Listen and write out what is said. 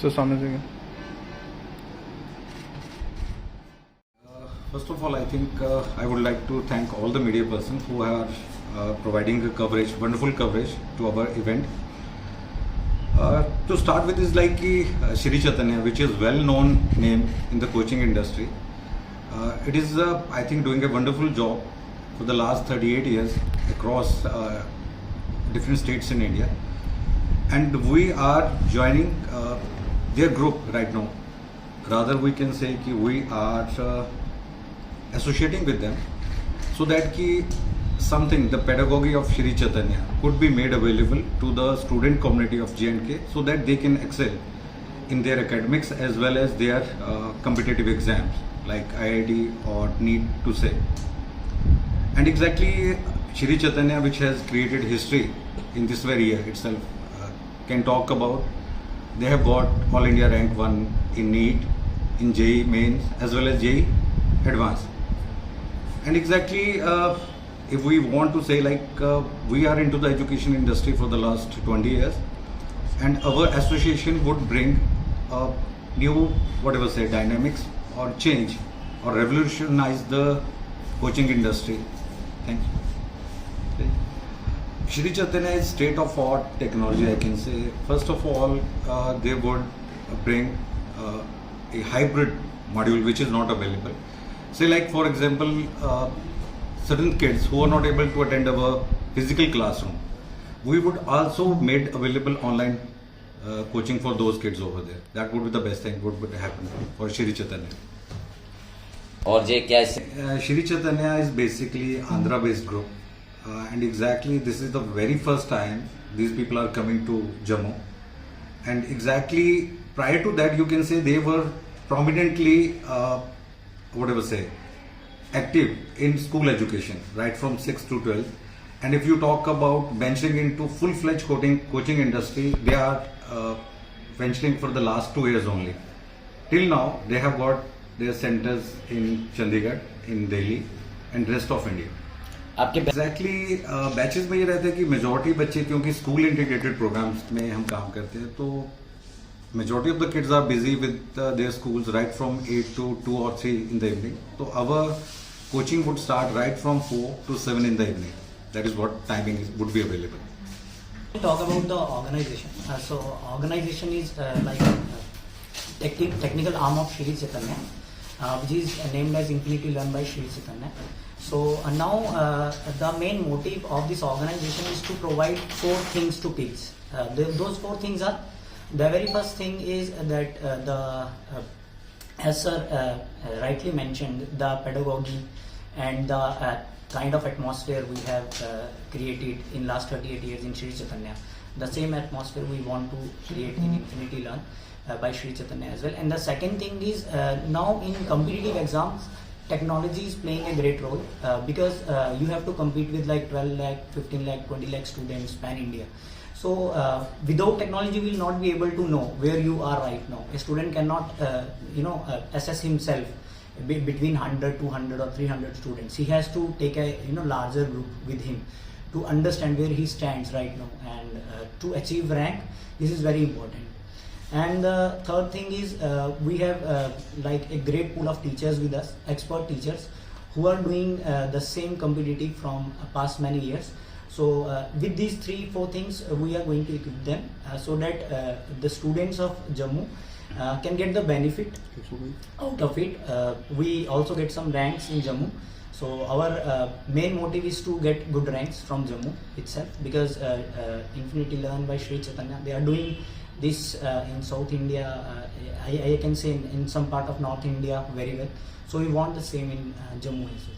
So सामने से First of all, I think I would like to thank all the media persons who are providing the coverage, wonderful coverage to our event. To start with is like Shri Chaitanya, which is well-known name in the coaching industry. It is, I think, doing a wonderful job for the last 38 years across different states in India. And we are joining their group right now. Rather, we can say that we are associating with them so that something, the pedagogy of Shri Chaitanya could be made available to the student community of J&K so that they can excel in their academics as well as their competitive exams like IIT or NEET to say. And exactly Shri Chaitanya, which has created history in this very year itself, can talk about. They have got All India Rank 1 in NEET, in JEE Mains as well as JEE Advanced. And exactly if we want to say we are into the education industry for the last 20 years and our association would bring new dynamics or change or revolutionize the coaching industry. Thank you. Shri Chaitanya is state of art technology, I can say. First of all, they would bring a hybrid module which is not available. Say like for example, certain kids who are not able to attend our physical classroom, we would also made available online coaching for those kids over there. That would be the best thing would happen for Shri Chaitanya. और ये क्या Shri Chaitanya is basically Andhra based group and exactly this is the very first time these people are coming to Jammu, and exactly prior to that you can say they were prominently active in school education right from 6th to 12th. And if you talk about venturing into full-fledged coaching industry, they are venturing for the last 2 years only. Till now they have got their centers in Chandigarh, in Delhi and rest of India. Exactly batches में ये रहता है कि majority बच्चे क्योंकि school integrated programmes में हम काम करते हैं तो majority of the kids are busy with their schools right from 8 to 2 or 3 in the evening. So our coaching would start right from 4 to 7 in the evening. That is what timing would be available. Talk about the organization. So organization is like technical arm of Shri Chaitanya, which is named as Infinity Learn by Shri Chaitanya. So now the main motive of this organization is to provide 4 things to kids. Those 4 things are, the very first thing is that as sir rightly mentioned, the pedagogy and the kind of atmosphere we have created in last 38 years in Shri Chaitanya. The same atmosphere we want to create in Infinity Learn by Shri Chaitanya as well. And the second thing is now in competitive exams, technology is playing a great role because you have to compete with like 12 lakh, 15 lakh, 20 lakh students pan India. So without technology, we will not be able to know where you are right now. A student cannot, assess himself between 100, 200 or 300 students. He has to take a larger group with him to understand where he stands right now, and to achieve rank, this is very important. And the third thing is we have like a great pool of teachers with us, expert teachers who are doing the same competitive from past many years. So with these 3-4 things we are going to equip them so that the students of Jammu can get the benefit out of it. We also get some ranks in Jammu. So our main motive is to get good ranks from Jammu itself, because Infinity Learn by Shri Chaitanya, they are doing this in South India, I can say in some part of North India very well. So we want the same in Jammu as well.